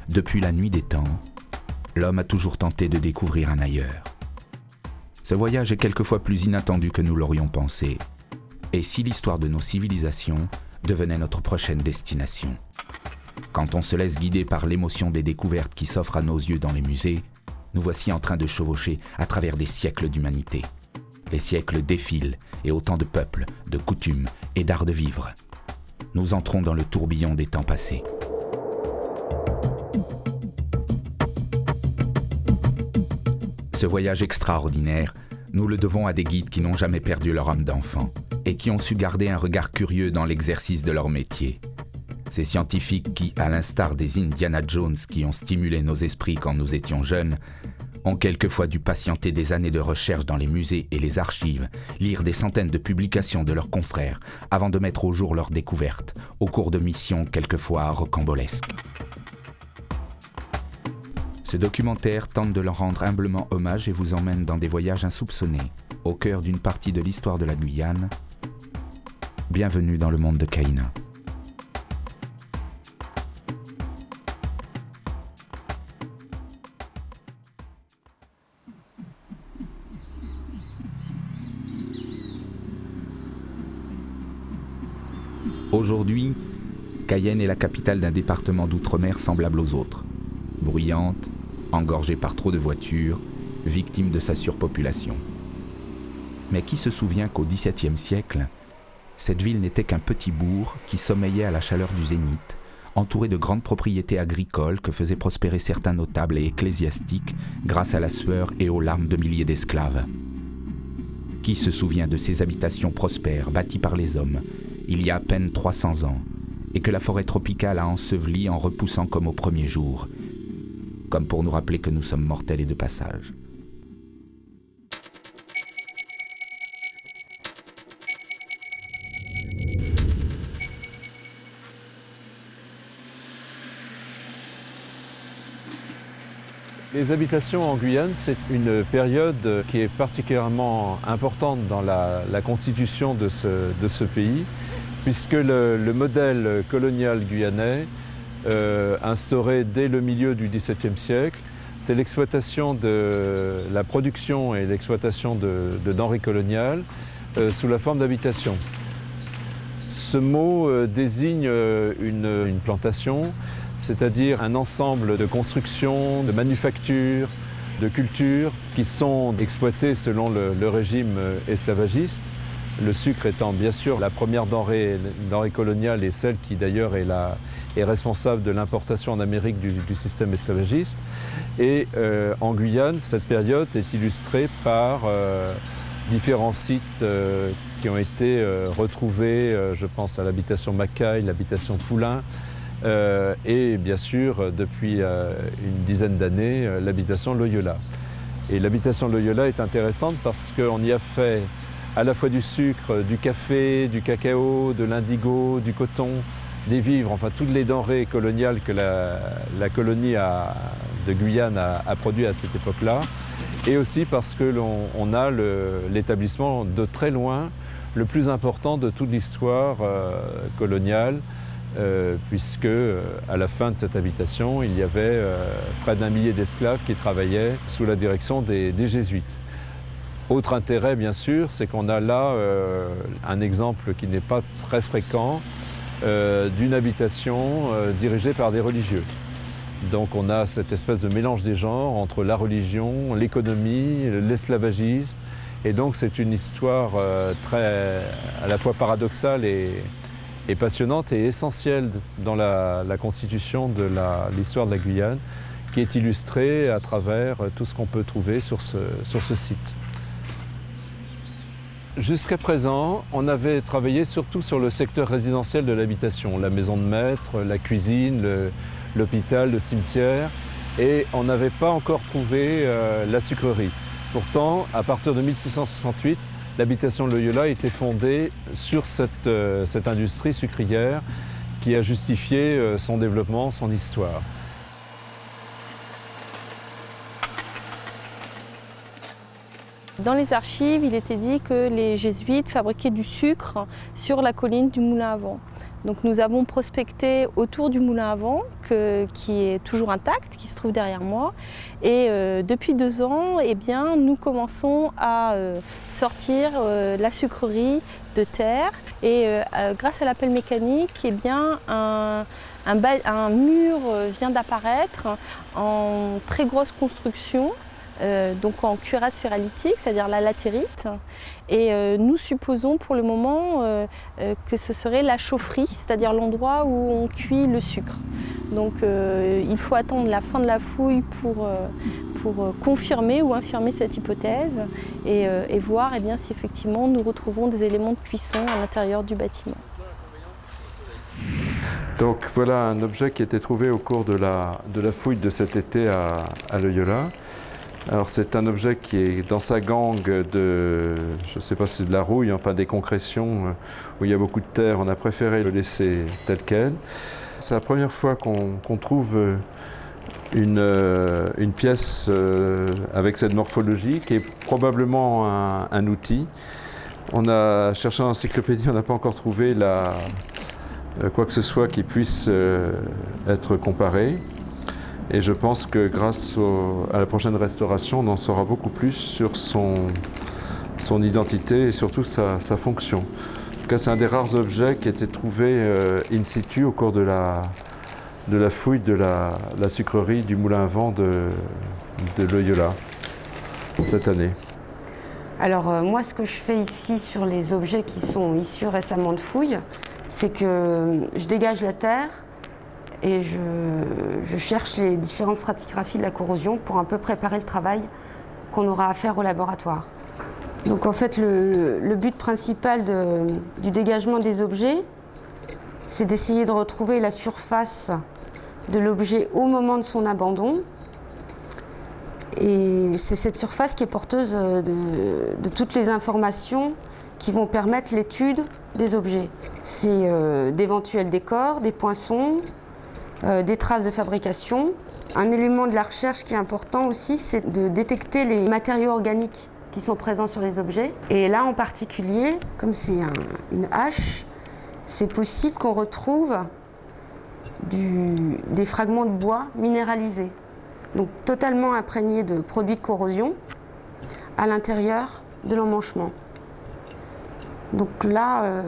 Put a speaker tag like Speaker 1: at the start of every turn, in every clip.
Speaker 1: Depuis la nuit des temps, l'homme a toujours tenté de découvrir un ailleurs. Ce voyage est quelquefois plus inattendu que nous l'aurions pensé. Et si l'histoire de nos civilisations devenait notre prochaine destination? Quand on se laisse guider par l'émotion des découvertes qui s'offrent à nos yeux dans les musées, nous voici en train de chevaucher à travers des siècles d'humanité. Les siècles défilent et autant de peuples, de coutumes et d'art de vivre. Nous entrons dans le tourbillon des temps passés. Ce voyage extraordinaire, nous le devons à des guides qui n'ont jamais perdu leur âme d'enfant et qui ont su garder un regard curieux dans l'exercice de leur métier. Ces scientifiques qui, à l'instar des Indiana Jones qui ont stimulé nos esprits quand nous étions jeunes, ont quelquefois dû patienter des années de recherche dans les musées et les archives, lire des centaines de publications de leurs confrères avant de mettre au jour leurs découvertes, au cours de missions quelquefois rocambolesques. Ce documentaire tente de leur rendre humblement hommage et vous emmène dans des voyages insoupçonnés, au cœur d'une partie de l'histoire de la Guyane. Bienvenue dans le monde de Kaina. Aujourd'hui, Cayenne est la capitale d'un département d'outre-mer semblable aux autres. Bruyante, engorgée par trop de voitures, victime de sa surpopulation. Mais qui se souvient qu'au XVIIe siècle, cette ville n'était qu'un petit bourg qui sommeillait à la chaleur du zénith, entouré de grandes propriétés agricoles que faisaient prospérer certains notables et ecclésiastiques grâce à la sueur et aux larmes de milliers d'esclaves. Qui se souvient de ces habitations prospères bâties par les hommes, il y a à peine 300 ans, et que la forêt tropicale a enseveli en repoussant comme au premier jour, comme pour nous rappeler que nous sommes mortels et de passage.
Speaker 2: Les habitations en Guyane, c'est une période qui est particulièrement importante dans la constitution de ce pays, puisque le modèle colonial guyanais, instauré dès le milieu du XVIIe siècle, c'est l'exploitation de la production et l'exploitation de denrées coloniales sous la forme d'habitation. Ce mot désigne une plantation, c'est-à-dire un ensemble de constructions, de manufactures, de cultures qui sont exploitées selon le régime esclavagiste. Le sucre étant bien sûr la première denrée coloniale et celle qui d'ailleurs est responsable de l'importation en Amérique du système esclavagiste. Et en Guyane, cette période est illustrée par différents sites qui ont été retrouvés, je pense à l'habitation Macaille, l'habitation Poulain, et bien sûr, depuis une dizaine d'années, l'habitation Loyola. Et l'habitation Loyola est intéressante parce qu'on y a fait à la fois du sucre, du café, du cacao, de l'indigo, du coton, des vivres, enfin toutes les denrées coloniales que la colonie de Guyane a produit à cette époque-là. Et aussi parce que l'on a l'établissement de très loin le plus important de toute l'histoire coloniale, puisque à la fin de cette habitation, il y avait près d'1 millier d'esclaves qui travaillaient sous la direction des jésuites. Autre intérêt, bien sûr, c'est qu'on a là un exemple qui n'est pas très fréquent d'une habitation dirigée par des religieux. Donc on a cette espèce de mélange des genres entre la religion, l'économie, l'esclavagisme. Et donc c'est une histoire très à la fois paradoxale et passionnante et essentielle dans la constitution de l'histoire de la Guyane, qui est illustrée à travers tout ce qu'on peut trouver sur ce site. Jusqu'à présent, on avait travaillé surtout sur le secteur résidentiel de l'habitation, la maison de maître, la cuisine, l'hôpital, le cimetière, et on n'avait pas encore trouvé la sucrerie. Pourtant, à partir de 1668, l'habitation Loyola a été fondée sur cette industrie sucrière qui a justifié son développement, son histoire.
Speaker 3: Dans les archives, il était dit que les jésuites fabriquaient du sucre sur la colline du Moulin à Vent. Donc nous avons prospecté autour du moulin à vent qui est toujours intact, qui se trouve derrière moi. Et depuis 2 ans, eh bien, nous commençons à sortir la sucrerie de terre. Et grâce à la pelle mécanique, eh bien, un mur vient d'apparaître en très grosse construction. Donc en cuirasse ferralitique, c'est-à-dire la latérite. Et nous supposons pour le moment que ce serait la chaufferie, c'est-à-dire l'endroit où on cuit le sucre. Donc il faut attendre la fin de la fouille pour confirmer ou infirmer cette hypothèse et voir eh bien, si effectivement nous retrouvons des éléments de cuisson à l'intérieur du bâtiment.
Speaker 2: Donc voilà un objet qui a été trouvé au cours de la fouille de cet été à Loyola. Alors c'est un objet qui est dans sa gangue de, je ne sais pas si c'est de la rouille, enfin des concrétions où il y a beaucoup de terre. On a préféré le laisser tel quel. C'est la première fois qu'on trouve une pièce avec cette morphologie qui est probablement un outil. On a cherché dans l'encyclopédie, on n'a pas encore trouvé quoi que ce soit qui puisse être comparé. Et je pense que grâce à la prochaine restauration, on en saura beaucoup plus sur son identité et surtout sa fonction. En tout cas, c'est un des rares objets qui a été trouvé in situ au cours de la fouille de la sucrerie du moulin à vent de Loyola cette année.
Speaker 4: Alors moi, ce que je fais ici sur les objets qui sont issus récemment de fouilles, c'est que je dégage la terre et je cherche les différentes stratigraphies de la corrosion pour un peu préparer le travail qu'on aura à faire au laboratoire. Donc en fait, le but principal du dégagement des objets, c'est d'essayer de retrouver la surface de l'objet au moment de son abandon. Et c'est cette surface qui est porteuse de toutes les informations qui vont permettre l'étude des objets. C'est d'éventuels décors, des poinçons, des traces de fabrication. Un élément de la recherche qui est important aussi, c'est de détecter les matériaux organiques qui sont présents sur les objets. Et là en particulier, comme c'est une hache, c'est possible qu'on retrouve des fragments de bois minéralisés, donc totalement imprégnés de produits de corrosion à l'intérieur de l'emmanchement. Donc là,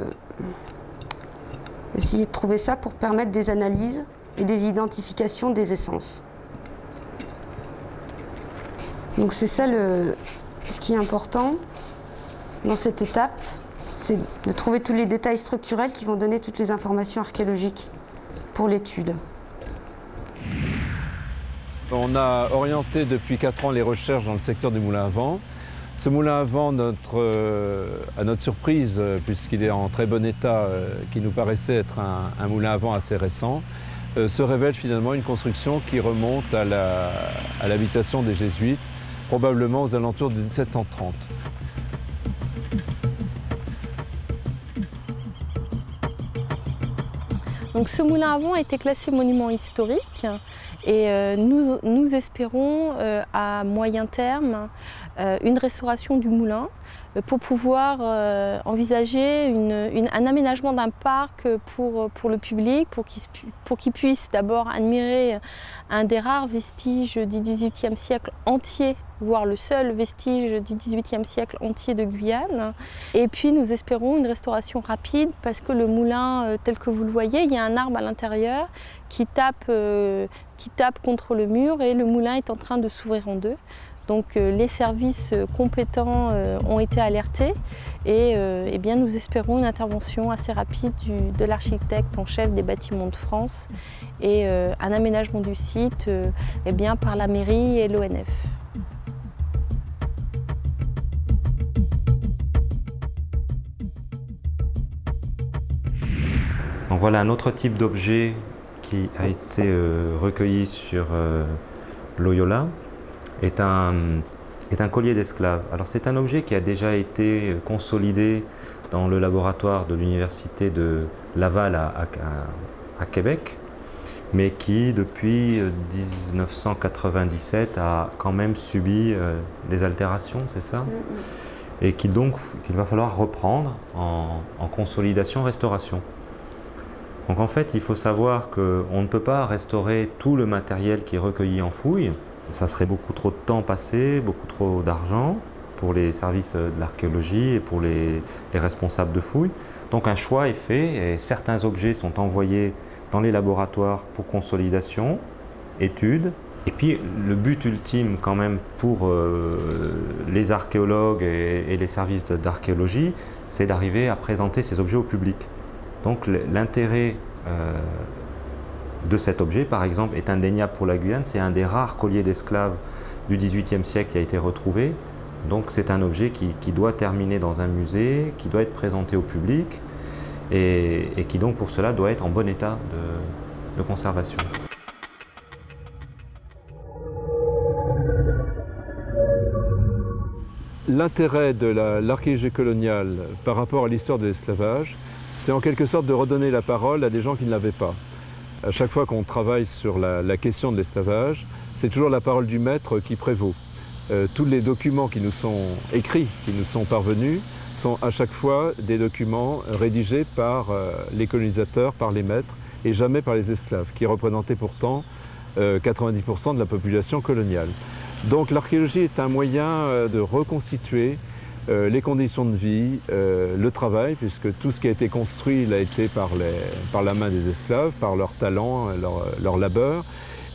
Speaker 4: essayer de trouver ça pour permettre des analyses et des identifications des essences. Donc c'est ça ce qui est important dans cette étape, c'est de trouver tous les détails structurels qui vont donner toutes les informations archéologiques pour l'étude.
Speaker 2: On a orienté depuis 4 ans les recherches dans le secteur du moulin à vent. Ce moulin à vent, à notre surprise, puisqu'il est en très bon état, qui nous paraissait être un moulin à vent assez récent, se révèle finalement une construction qui remonte à l'habitation des Jésuites, probablement aux alentours de 1730.
Speaker 3: Donc ce moulin à vent a été classé monument historique et nous espérons à moyen terme une restauration du moulin pour pouvoir envisager un aménagement d'un parc pour le public, pour qu'il puisse d'abord admirer un des rares vestiges du XVIIIe siècle entier, voire le seul vestige du XVIIIe siècle entier de Guyane. Et puis nous espérons une restauration rapide parce que le moulin, tel que vous le voyez, il y a un arbre à l'intérieur qui tape contre le mur et le moulin est en train de s'ouvrir en deux. Donc les services compétents ont été alertés et eh bien, nous espérons une intervention assez rapide de l'architecte en chef des bâtiments de France et un aménagement du site eh bien, par la mairie et l'ONF.
Speaker 5: Donc voilà un autre type d'objet qui a été recueilli sur Loyola. Est un collier d'esclaves. Alors c'est un objet qui a déjà été consolidé dans le laboratoire de l'université de Laval à Québec, mais qui depuis 1997 a quand même subi des altérations, c'est ça? Et qu'il va falloir reprendre en consolidation-restauration. Donc en fait, il faut savoir qu'on ne peut pas restaurer tout le matériel qui est recueilli en fouille. Ça serait beaucoup trop de temps passé, beaucoup trop d'argent pour les services de l'archéologie et pour les responsables de fouilles. Donc un choix est fait et certains objets sont envoyés dans les laboratoires pour consolidation, études. Et puis le but ultime quand même pour les archéologues et les services d'archéologie, c'est d'arriver à présenter ces objets au public. Donc l'intérêt de cet objet, par exemple, est indéniable pour la Guyane. C'est un des rares colliers d'esclaves du XVIIIe siècle qui a été retrouvé. Donc c'est un objet qui doit terminer dans un musée, qui doit être présenté au public et qui donc pour cela doit être en bon état de conservation.
Speaker 2: L'intérêt de l'archéologie coloniale par rapport à l'histoire de l'esclavage, c'est en quelque sorte de redonner la parole à des gens qui ne l'avaient pas. À chaque fois qu'on travaille sur la question de l'esclavage, c'est toujours la parole du maître qui prévaut. Tous les documents qui nous sont écrits, qui nous sont parvenus, sont à chaque fois des documents rédigés par les colonisateurs, par les maîtres, et jamais par les esclaves, qui représentaient pourtant 90% de la population coloniale. Donc l'archéologie est un moyen de reconstituer les conditions de vie, le travail, puisque tout ce qui a été construit il a été par la main des esclaves, par leur talent, leur labeur.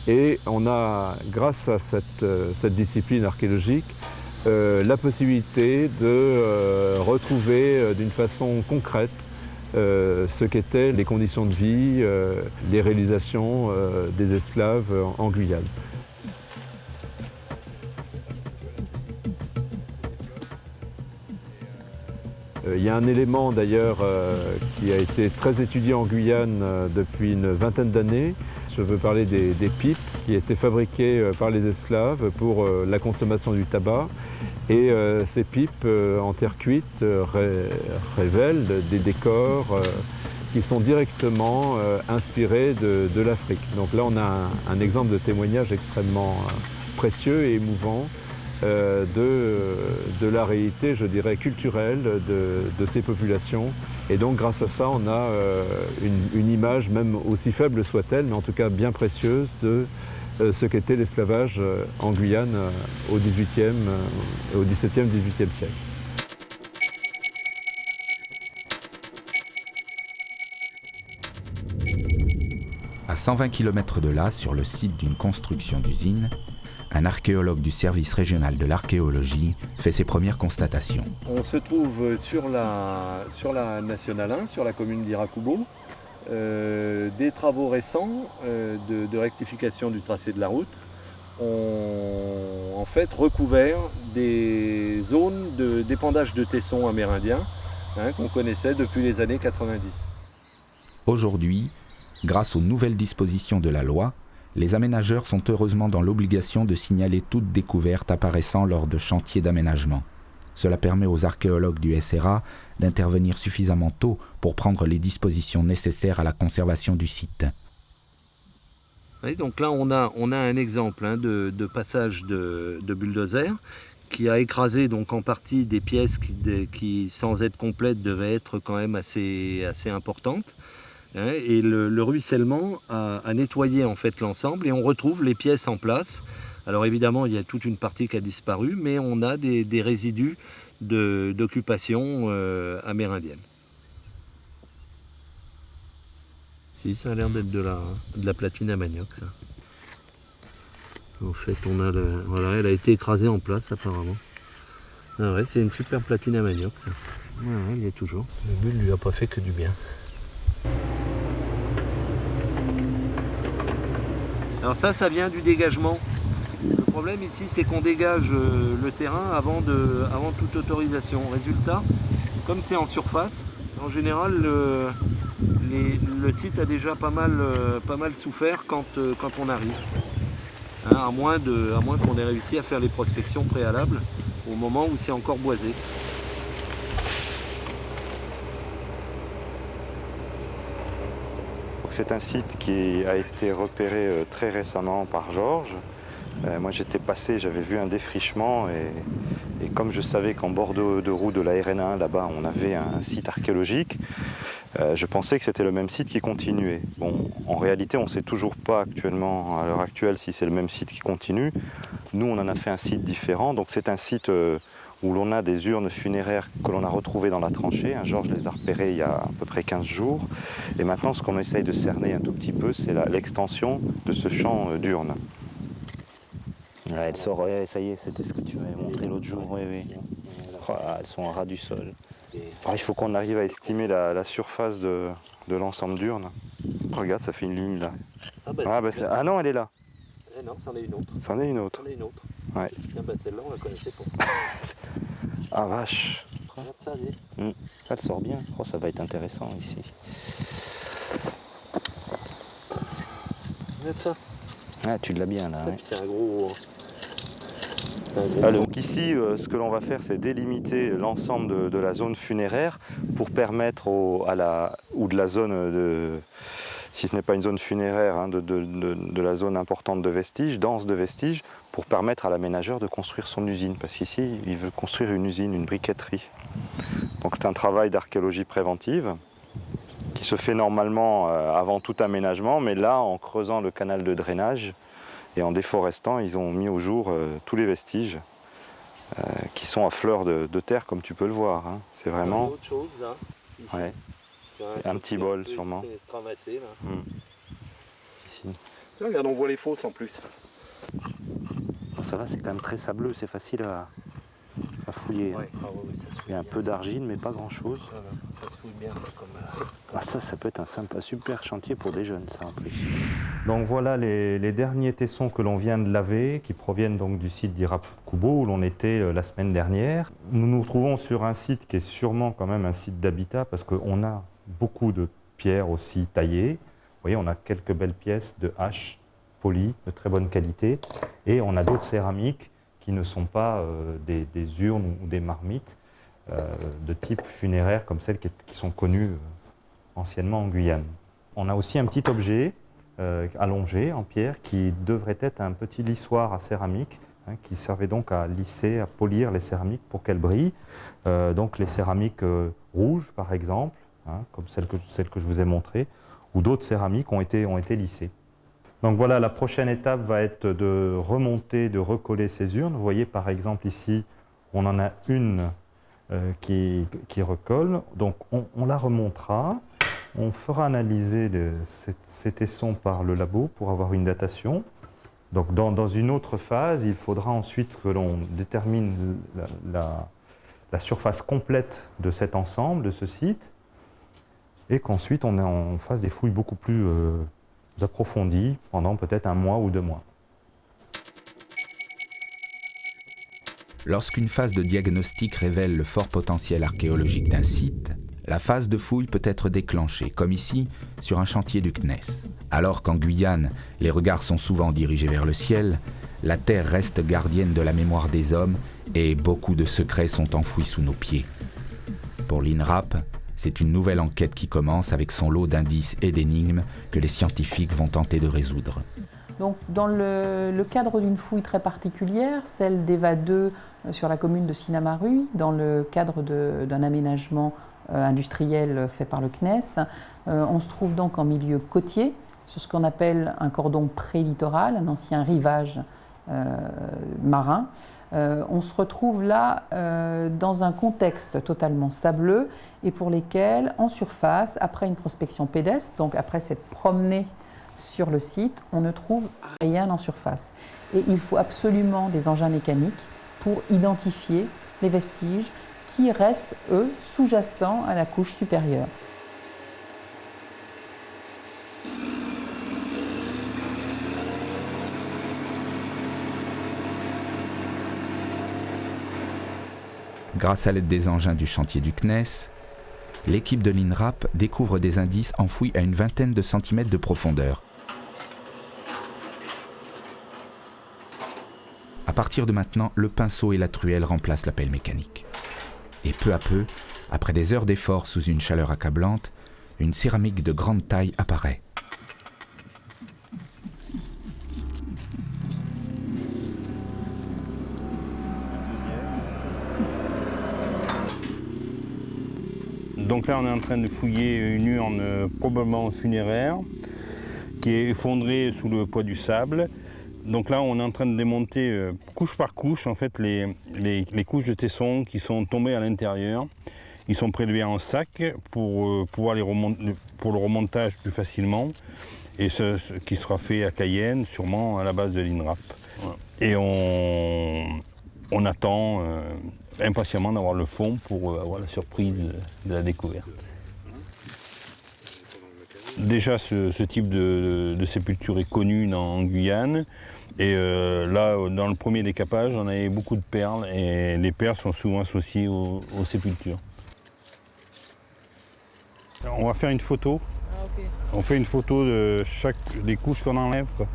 Speaker 2: Et on a, grâce à cette discipline archéologique, la possibilité de retrouver d'une façon concrète ce qu'étaient les conditions de vie, les réalisations des esclaves en Guyane. Il y a un élément d'ailleurs qui a été très étudié en Guyane depuis une vingtaine d'années. Je veux parler des pipes qui étaient fabriquées par les esclaves pour la consommation du tabac. Et ces pipes en terre cuite révèlent des décors qui sont directement inspirés de l'Afrique. Donc là on a un exemple de témoignage extrêmement précieux et émouvant de la réalité, je dirais, culturelle de ces populations. Et donc grâce à ça, on a une image, même aussi faible soit-elle, mais en tout cas bien précieuse, de ce qu'était l'esclavage en Guyane au XVIIe, au XVIIe, XVIIIe siècle.
Speaker 1: À 120 km de là, sur le site d'une construction d'usine, un archéologue du service régional de l'archéologie fait ses premières constatations.
Speaker 2: On se trouve sur la Nationale 1, sur la commune d'Irakubo, des travaux récents de rectification du tracé de la route ont en fait recouvert des zones d'épandage de tessons amérindiens qu'on connaissait depuis les années 90.
Speaker 1: Aujourd'hui, grâce aux nouvelles dispositions de la loi, les aménageurs sont heureusement dans l'obligation de signaler toute découverte apparaissant lors de chantiers d'aménagement. Cela permet aux archéologues du SRA d'intervenir suffisamment tôt pour prendre les dispositions nécessaires à la conservation du site.
Speaker 2: Oui, donc là on a un exemple de passage de bulldozer qui a écrasé donc en partie des pièces qui sans être complètes devaient être quand même assez importantes. Et le ruissellement a nettoyé en fait l'ensemble et on retrouve les pièces en place. Alors évidemment il y a toute une partie qui a disparu, mais on a des résidus d'occupation amérindienne. Si, ça a l'air d'être de la platine à manioc, ça. En fait on a voilà, elle a été écrasée en place apparemment. Ah ouais, c'est une super platine à manioc, ça. Ouais, il y est toujours. Le bulle lui a pas fait que du bien. Alors ça vient du dégagement. Le problème ici, c'est qu'on dégage le terrain avant toute autorisation. Résultat, comme c'est en surface, en général, le site a déjà pas mal souffert quand on arrive. À moins qu'on ait réussi à faire les prospections préalables au moment où c'est encore boisé.
Speaker 5: C'est un site qui a été repéré très récemment par Georges. Moi j'étais passé, j'avais vu un défrichement et comme je savais qu'en bord de roue de la RN1 là-bas on avait un site archéologique,
Speaker 6: Je pensais que c'était le même site qui continuait. Bon, en réalité, on ne sait toujours pas actuellement, à l'heure actuelle, si c'est le même site qui continue. Nous, on en a fait un site différent. Donc c'est un site où l'on a des urnes funéraires que l'on a retrouvées dans la tranchée. Georges les a repérées il y a à peu près 15 jours. Et maintenant, ce qu'on essaye de cerner un tout petit peu, c'est l'extension de ce champ d'urnes.
Speaker 5: Là, elle sort, ouais, ça y est, c'était ce que tu m'avais montré l'autre jour. Oui, oui. Oh, elles sont en ras du sol.
Speaker 6: Alors, il faut qu'on arrive à estimer la surface de l'ensemble d'urnes. Regarde, ça fait une ligne là. Ah non, elle est là.
Speaker 7: Eh non, c'en est une autre.
Speaker 6: C'en est une autre.
Speaker 7: C'en est une autre.
Speaker 6: Ouais.
Speaker 7: Tiens, bah celle-là, on la connaissait pas.
Speaker 6: Ah vache.
Speaker 7: Regarde ça, allez.
Speaker 5: Elle sort bien. Oh, ça va être intéressant ici.
Speaker 7: Regarde ça.
Speaker 5: Ah, tu l'as bien là.
Speaker 7: Et
Speaker 5: Ouais.
Speaker 7: puis c'est un gros...
Speaker 6: Donc ici, ce que l'on va faire, c'est délimiter l'ensemble de la zone funéraire pour permettre ou de la zone de, si ce n'est pas une zone funéraire, hein, de la zone importante de vestiges, dense de vestiges, pour permettre à l'aménageur de construire son usine. Parce qu'ici, il veut construire une usine, une briqueterie. Donc c'est un travail d'archéologie préventive qui se fait normalement avant tout aménagement, mais là, en creusant le canal de drainage, et en déforestant, ils ont mis au jour tous les vestiges qui sont à fleur de terre, comme tu peux le voir. Hein. C'est vraiment...
Speaker 7: autre chose, là. Ici.
Speaker 6: Ouais. Un petit bol, sûrement.
Speaker 7: Se ramasser, là.
Speaker 6: Ici.
Speaker 7: Regarde, on voit les fosses en plus.
Speaker 5: Bon, ça va, c'est quand même très sableux, c'est facile à fouiller. Hein.
Speaker 7: Ouais. Ah, ouais, ça se
Speaker 5: Il y a un peu d'argile, mais pas grand-chose.
Speaker 7: Voilà. Ça se fouille bien, ça, comme...
Speaker 5: Ah, ça peut être un super chantier pour des jeunes, ça en plus.
Speaker 6: Donc voilà les derniers tessons que l'on vient de laver, qui proviennent donc du site d'Irap-Kubo, où l'on était la semaine dernière. Nous nous retrouvons sur un site qui est sûrement quand même un site d'habitat, parce qu'on a beaucoup de pierres aussi taillées. Vous voyez, on a quelques belles pièces de hache polies, de très bonne qualité, et on a d'autres céramiques qui ne sont pas des urnes ou des marmites de type funéraire, comme celles qui sont connues anciennement en Guyane. On a aussi un petit objet allongé en pierre qui devrait être un petit lissoir à céramique, hein, qui servait donc à lisser, à polir les céramiques pour qu'elles brillent. Donc les céramiques rouges par exemple, hein, comme celle que je vous ai montrée, ou d'autres céramiques ont été lissées. Donc voilà, la prochaine étape va être de remonter, de recoller ces urnes. Vous voyez par exemple ici, on en a une qui recolle, donc on la remontera. On fera analyser ces tessons par le labo pour avoir une datation. Donc dans une autre phase, il faudra ensuite que l'on détermine la surface complète de cet ensemble, de ce site, et qu'ensuite on fasse des fouilles beaucoup plus approfondies pendant peut-être 1 mois ou 2 mois.
Speaker 1: Lorsqu'une phase de diagnostic révèle le fort potentiel archéologique d'un site, la phase de fouille peut être déclenchée, comme ici, sur un chantier du CNES. Alors qu'en Guyane, les regards sont souvent dirigés vers le ciel, la terre reste gardienne de la mémoire des hommes et beaucoup de secrets sont enfouis sous nos pieds. Pour l'INRAP, c'est une nouvelle enquête qui commence avec son lot d'indices et d'énigmes que les scientifiques vont tenter de résoudre.
Speaker 8: Donc, dans le cadre d'une fouille très particulière, celle d'EVA 2 sur la commune de Sinamaru, dans le cadre d'un aménagement industriel fait par le CNES, on se trouve donc en milieu côtier, sur ce qu'on appelle un cordon pré-littoral, un ancien rivage marin. On se retrouve là dans un contexte totalement sableux et pour lesquels, en surface, après une prospection pédestre, donc après cette promenée sur le site, on ne trouve rien en surface. Et il faut absolument des engins mécaniques pour identifier les vestiges qui restent, eux, sous-jacents à la couche supérieure.
Speaker 1: Grâce à l'aide des engins du chantier du CNES, l'équipe de l'INRAP découvre des indices enfouis à une vingtaine de centimètres de profondeur. À partir de maintenant, le pinceau et la truelle remplacent la pelle mécanique. Et peu à peu, après des heures d'effort sous une chaleur accablante, une céramique de grande taille apparaît.
Speaker 6: Donc
Speaker 9: Donc là, on est en train de fouiller une urne probablement funéraire qui est effondrée sous le poids du sable. Donc là, on est en train de démonter couche par couche en fait, les couches de tessons qui sont tombées à l'intérieur. Ils sont prélevés en sac pour pouvoir pour le remontage plus facilement. Et ce qui sera fait à Cayenne, sûrement à la base de l'INRAP. Et on attend impatiemment d'avoir le fond pour avoir la surprise de la découverte. Déjà, ce type de sépulture est connu en Guyane. Et là, dans le premier décapage, on avait beaucoup de perles. Et les perles sont souvent associées aux sépultures. On va faire une photo.
Speaker 10: Ah, okay.
Speaker 9: On fait une photo de des couches qu'on enlève, quoi.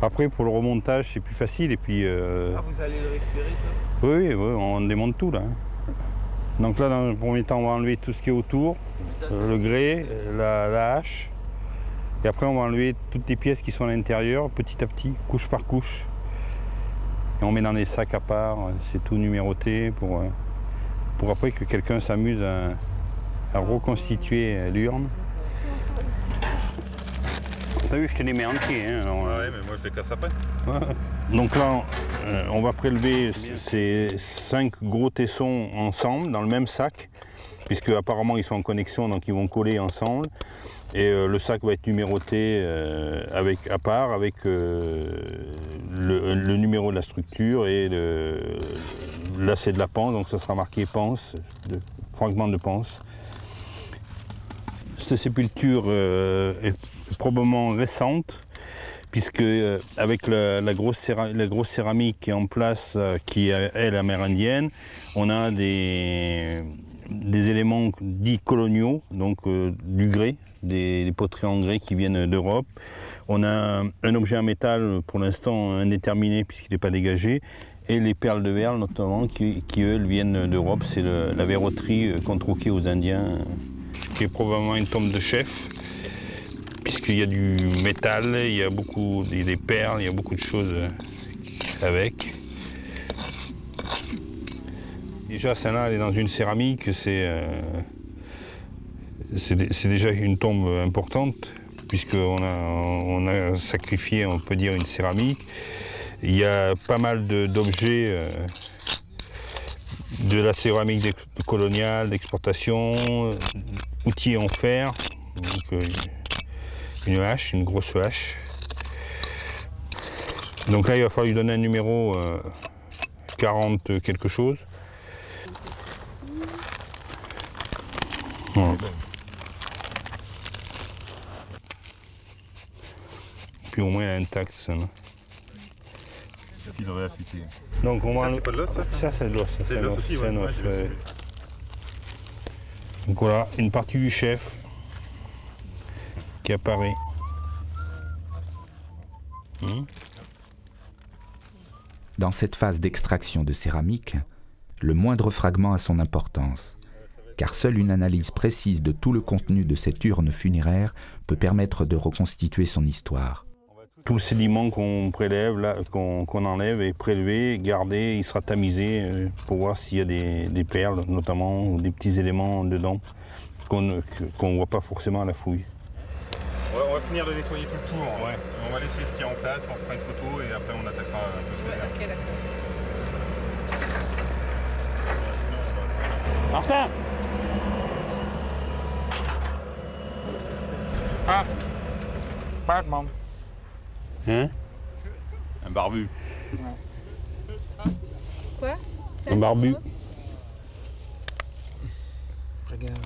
Speaker 9: Après, pour le remontage, c'est plus facile. Et puis,
Speaker 7: Ah, vous allez le récupérer, ça?
Speaker 9: oui, on démonte tout, là. Donc là, dans le premier temps, on va enlever tout ce qui est autour, le grès, la hache. Et après, on va enlever toutes les pièces qui sont à l'intérieur, petit à petit, couche par couche. Et on met dans des sacs à part, c'est tout numéroté pour après que quelqu'un s'amuse à reconstituer l'urne. T'as vu, je te les mets entiers. Hein, alors,
Speaker 6: ouais, mais moi je les casse après.
Speaker 9: Ouais. Donc là, on va prélever ces 5 gros tessons ensemble dans le même sac, puisque apparemment ils sont en connexion, donc ils vont coller ensemble. Et le sac va être numéroté à part avec le numéro de la structure et lacet de la panse, donc ça sera marqué panse, fragment de panse. Cette sépulture est probablement récente, puisque avec la grosse céramique qui est en place, qui est elle amérindienne, on a des éléments dits coloniaux, donc du grès, des poteries en grès qui viennent d'Europe. On a un objet en métal pour l'instant indéterminé puisqu'il n'est pas dégagé, et les perles de verre notamment qui elles viennent d'Europe. C'est la verroterie qu'on troquait aux Indiens, qui est probablement une tombe de chef, puisqu'il y a du métal, il y a des perles, il y a beaucoup de choses avec. Déjà, celle-là, elle est dans une céramique, c'est déjà une tombe importante, puisqu'on a sacrifié, on peut dire, une céramique. Il y a pas mal d'objets de la céramique coloniale, d'exportation, outils en fer, donc, une hache, une grosse hache. Donc là, il va falloir lui donner un numéro 40 quelque chose. Voilà. Puis au moins elle est intacte, ça.
Speaker 6: Il aurait affûté.
Speaker 9: Donc on va.
Speaker 6: C'est pas de l'os, ça?
Speaker 9: Ça, c'est de l'os.
Speaker 6: C'est de l'os aussi,
Speaker 9: c'est un
Speaker 6: ouais,
Speaker 9: os, ouais. Donc voilà, une partie du chef qui apparaît.
Speaker 1: Dans cette phase d'extraction de céramique, le moindre fragment a son importance, car seule une analyse précise de tout le contenu de cette urne funéraire peut permettre de reconstituer son histoire.
Speaker 9: Tout le sédiment qu'on prélève, qu'on enlève est prélevé, gardé, il sera tamisé pour voir s'il y a des perles notamment, ou des petits éléments dedans qu'on ne voit pas forcément à la fouille.
Speaker 6: On va finir de nettoyer tout le tour. Ouais. On va laisser ce qu'il y a en place, on fera une photo et après on attaquera un peu ça.
Speaker 10: Ok, d'accord.
Speaker 9: Martin! Ah! Pardon. Hein?
Speaker 6: Un barbu.
Speaker 10: Quoi?
Speaker 9: Un barbu.
Speaker 10: Regarde.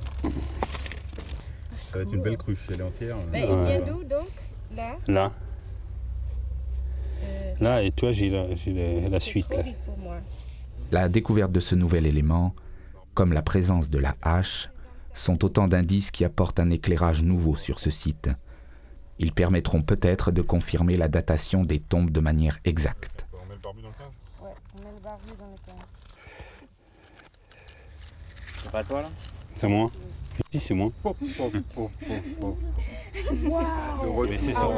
Speaker 6: Ça va être une belle cruche, elle est entière.
Speaker 10: Mais il vient d'où donc? Là?
Speaker 9: Là. Là, et toi, j'ai la suite.
Speaker 10: C'est
Speaker 9: Là.
Speaker 10: trop vite pour moi.
Speaker 1: La découverte de ce nouvel élément, comme la présence de la hache, sont autant d'indices qui apportent un éclairage nouveau sur ce site. Ils permettront peut-être de confirmer la datation des tombes de manière exacte.
Speaker 6: On met le barbu dans le cave?
Speaker 4: Ouais, on met le barbu dans le cave.
Speaker 7: C'est pas toi là?
Speaker 9: C'est moi. Si, c'est moi.
Speaker 6: Wow.
Speaker 9: Mais c'est ça.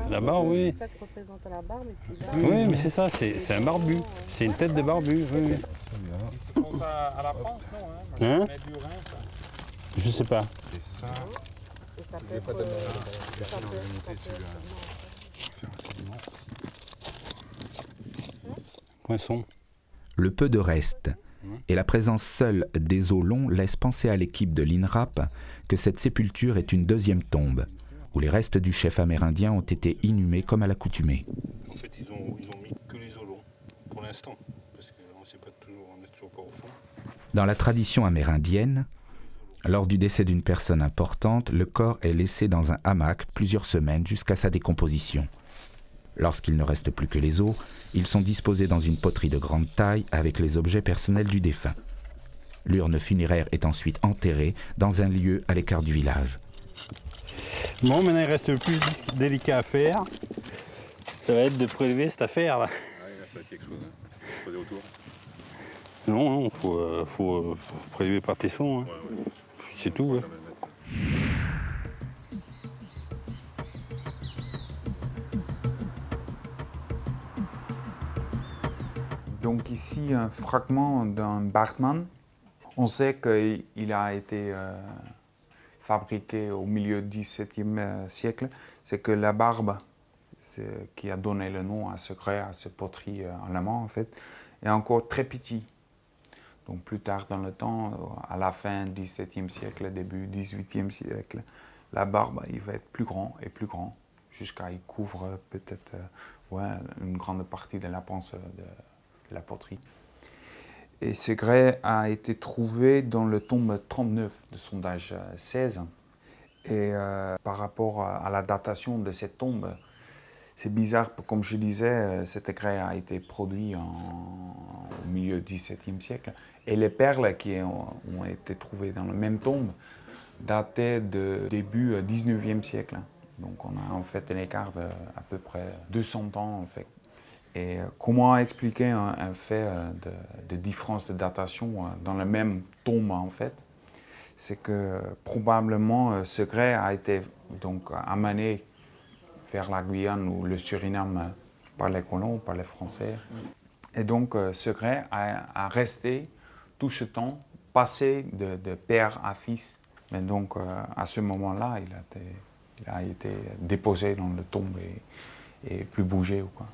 Speaker 9: La barbe, oui.
Speaker 10: Ça qui représente la barbe et puis là.
Speaker 9: Oui, mais c'est ça, c'est un barbu. C'est une tête de barbu. Oui, oui.
Speaker 7: Ils font ça à la France, non?
Speaker 9: Hein?
Speaker 7: On met du rein, ça.
Speaker 9: Je sais pas.
Speaker 6: Et ça,
Speaker 10: Et ça peut
Speaker 6: il n'y a pas
Speaker 10: être,
Speaker 6: de
Speaker 10: ça peut- ça peut
Speaker 6: celui-là.
Speaker 9: Poinçon.
Speaker 1: Le peu de reste et la présence seule des os longs laissent penser à l'équipe de l'INRAP que cette sépulture est une deuxième tombe, où les restes du chef amérindien ont été inhumés comme à l'accoutumée.
Speaker 9: En fait, ils ont mis que les os longs, pour l'instant, parce qu'on ne sait pas toujours, on n'est toujours pas au fond.
Speaker 1: Dans la tradition amérindienne, lors du décès d'une personne importante, le corps est laissé dans un hamac plusieurs semaines jusqu'à sa décomposition. Lorsqu'il ne reste plus que les os, ils sont disposés dans une poterie de grande taille avec les objets personnels du défunt. L'urne funéraire est ensuite enterrée dans un lieu à l'écart du village.
Speaker 9: Bon, maintenant il reste le plus délicat à faire. Ça va être de prélever cette affaire là.
Speaker 6: Ouais, là, ça va être quelque chose. Hein. Poser autour.
Speaker 9: Non, faut prélever par tesson. Hein.
Speaker 6: Ouais.
Speaker 9: C'est tout. Ouais.
Speaker 11: Donc ici, un fragment d'un Bartmann. On sait qu'il a été fabriqué au milieu du XVIIe siècle. C'est que la barbe, qui a donné le nom à ce grès, à ce poterie en amont en fait, est encore très petit. Donc plus tard dans le temps, à la fin du XVIIe siècle, début du XVIIIe siècle, la barbe, il va être plus grand et plus grand, jusqu'à il couvre peut-être une grande partie de la panse de la poterie. Et ce grès a été trouvé dans le tombe 39 de sondage 16. Et par rapport à la datation de cette tombe, c'est bizarre, comme je disais, cet grès a été produit au milieu du XVIIe siècle. Et les perles qui ont été trouvées dans la même tombe dataient de début 19e siècle. Donc on a en fait un écart d'à peu près 200 ans en fait. Et comment expliquer un fait de différence de datation dans la même tombe en fait? C'est que probablement ce grès a été donc amené vers la Guyane ou le Suriname par les colons, par les Français. Et donc ce grès a resté tout ce temps, passé de père à fils. Mais donc à ce moment-là, il a été déposé dans la tombe et plus bougé. Quoi.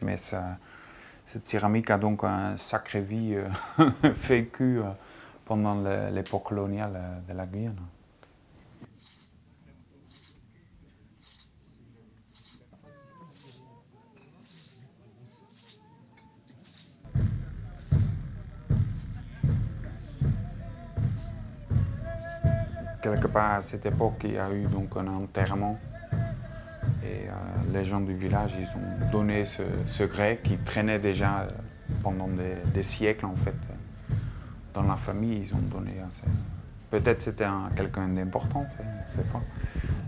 Speaker 11: Mais cette céramique a donc une sacrée vie vécue pendant l'époque coloniale de la Guyane. Quelque part à cette époque, il y a eu donc un enterrement. Et les gens du village, ils ont donné ce grès qui traînait déjà pendant des siècles en fait. Dans la famille, ils ont donné. Peut-être c'était quelqu'un d'important, je ne sais pas.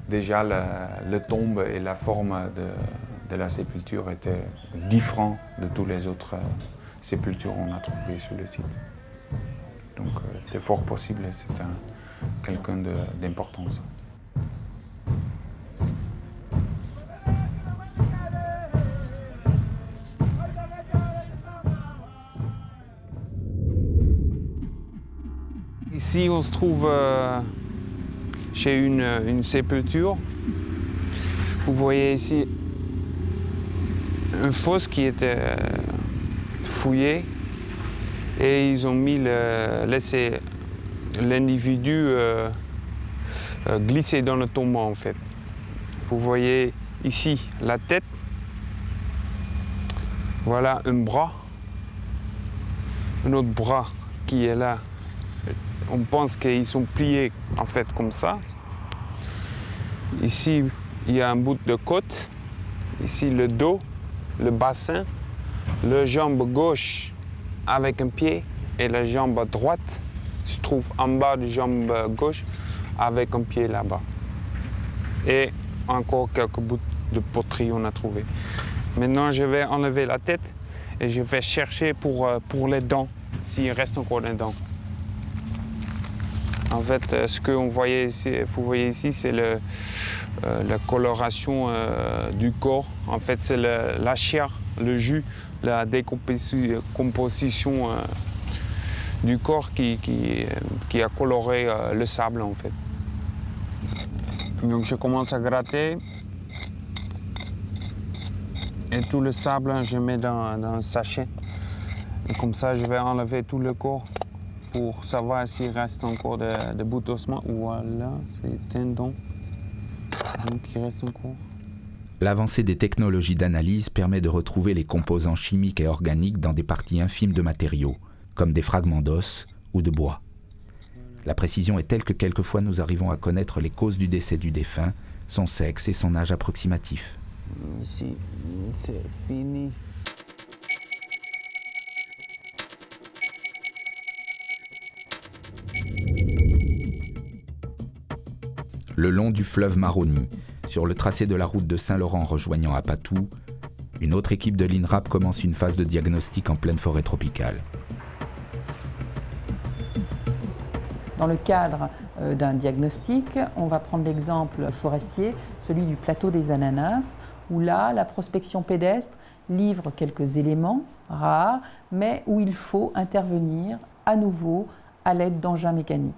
Speaker 11: Déjà, le tombe et la forme de la sépulture étaient différents de toutes les autres sépultures qu'on a trouvées sur le site. Donc c'est fort possible, c'était quelqu'un d'importance. Ici, on se trouve chez une sépulture. Vous voyez ici une fosse qui était fouillée et ils ont laissé l'individu glisser dans le tombeau en fait. Vous voyez ici la tête, voilà un bras, un autre bras qui est là. On pense qu'ils sont pliés en fait comme ça. Ici, il y a un bout de côte. Ici, le dos, le bassin, la jambe gauche avec un pied et la jambe droite se trouve en bas de la jambe gauche avec un pied là-bas. Et encore quelques bouts de poterie on a trouvé. Maintenant, je vais enlever la tête et je vais chercher pour les dents, s'il reste encore des dents. En fait, ce que vous voyez ici, c'est la coloration du corps. En fait, c'est la chair, le jus, la décomposition du corps qui a coloré le sable en fait. Donc je commence à gratter. Et tout le sable, je mets dans un sachet. Et comme ça, je vais enlever tout le corps pour savoir s'il reste encore des bouts d'ossement. Voilà, c'est tendon. Donc il reste encore.
Speaker 1: L'avancée des technologies d'analyse permet de retrouver les composants chimiques et organiques dans des parties infimes de matériaux, comme des fragments d'os ou de bois. La précision est telle que quelquefois nous arrivons à connaître les causes du décès du défunt, son sexe et son âge approximatif.
Speaker 11: Ici, c'est fini.
Speaker 1: Le long du fleuve Maroni, sur le tracé de la route de Saint-Laurent rejoignant Apatou, une autre équipe de l'INRAP commence une phase de diagnostic en pleine forêt tropicale.
Speaker 8: Dans le cadre d'un diagnostic, on va prendre l'exemple forestier, celui du plateau des Ananas, où là, la prospection pédestre livre quelques éléments rares, mais où il faut intervenir à nouveau à l'aide d'engins mécaniques.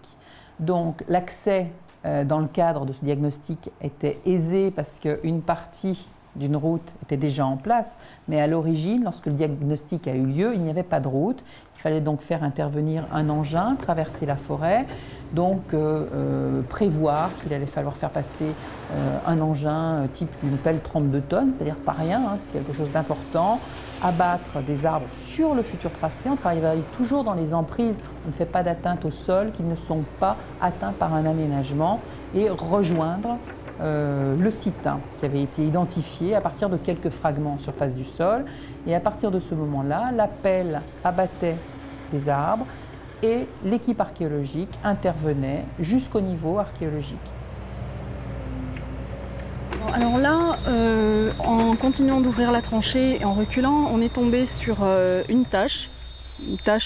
Speaker 8: Donc l'accès dans le cadre de ce diagnostic était aisé parce qu'une partie d'une route était déjà en place, mais à l'origine, lorsque le diagnostic a eu lieu, il n'y avait pas de route. Il fallait donc faire intervenir un engin, traverser la forêt, donc prévoir qu'il allait falloir faire passer un engin type une pelle 32 tonnes, c'est-à-dire pas rien, hein, c'est quelque chose d'important, abattre des arbres sur le futur tracé. On travaille toujours dans les emprises, on ne fait pas d'atteinte au sol qui ne sont pas atteints par un aménagement, et rejoindre le site qui avait été identifié à partir de quelques fragments en surface du sol. Et à partir de ce moment-là, la pelle abattait des arbres et l'équipe archéologique intervenait jusqu'au niveau archéologique.
Speaker 12: Alors là, en continuant d'ouvrir la tranchée et en reculant, on est tombé sur une tache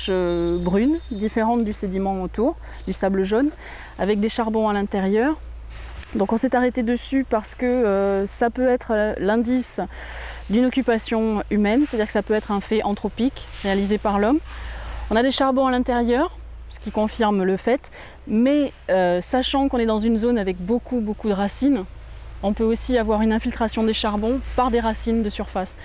Speaker 12: brune, différente du sédiment autour, du sable jaune, avec des charbons à l'intérieur. Donc on s'est arrêté dessus parce que ça peut être l'indice d'une occupation humaine, c'est-à-dire que ça peut être un fait anthropique réalisé par l'homme. On a des charbons à l'intérieur, ce qui confirme le fait, mais sachant qu'on est dans une zone avec beaucoup de racines, on peut aussi avoir une infiltration des charbons par des racines de surface.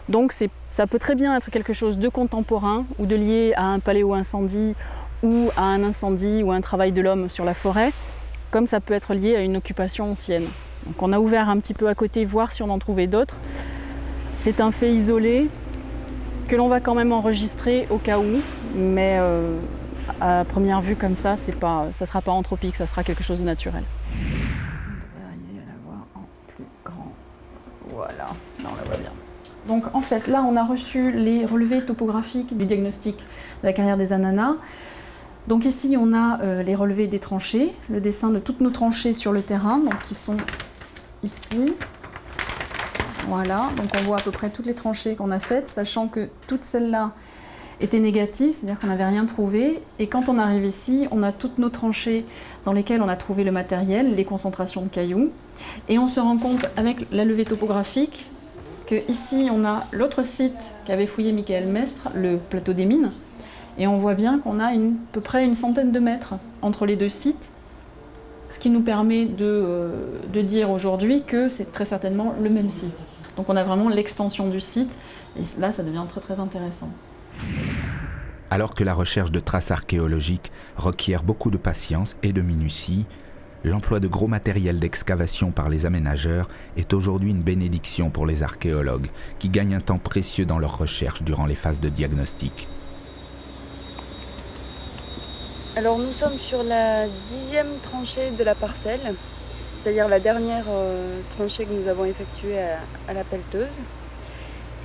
Speaker 12: Donc ça peut très bien être quelque chose de contemporain ou de lié à un paléo-incendie ou à un incendie ou à un travail de l'homme sur la forêt, comme ça peut être lié à une occupation ancienne. Donc on a ouvert un petit peu à côté, voir si on en trouvait d'autres. C'est un fait isolé que l'on va quand même enregistrer au cas où, mais à première vue comme ça, ça ne sera pas anthropique, ça sera quelque chose de naturel. On devrait arriver à la voir en plus grand. Voilà, là on la voit bien. Donc en fait, là on a reçu les relevés topographiques du diagnostic de la carrière des Ananas. Donc ici, on a les relevés des tranchées, le dessin de toutes nos tranchées sur le terrain, donc qui sont ici. Voilà, donc on voit à peu près toutes les tranchées qu'on a faites, sachant que toutes celles-là étaient négatives, c'est-à-dire qu'on n'avait rien trouvé. Et quand on arrive ici, on a toutes nos tranchées dans lesquelles on a trouvé le matériel, les concentrations de cailloux. Et on se rend compte avec la levée topographique que ici, on a l'autre site qu'avait fouillé Michael Mestre, le plateau des mines. Et on voit bien qu'on a à peu près une centaine de mètres entre les deux sites, ce qui nous permet de dire aujourd'hui que c'est très certainement le même site. Donc on a vraiment l'extension du site, et là ça devient très intéressant.
Speaker 1: Alors que la recherche de traces archéologiques requiert beaucoup de patience et de minutie, l'emploi de gros matériel d'excavation par les aménageurs est aujourd'hui une bénédiction pour les archéologues, qui gagnent un temps précieux dans leurs recherches durant les phases de diagnostic.
Speaker 12: Alors nous sommes sur la 10e tranchée de la parcelle, c'est-à-dire la dernière tranchée que nous avons effectuée à la pelleteuse.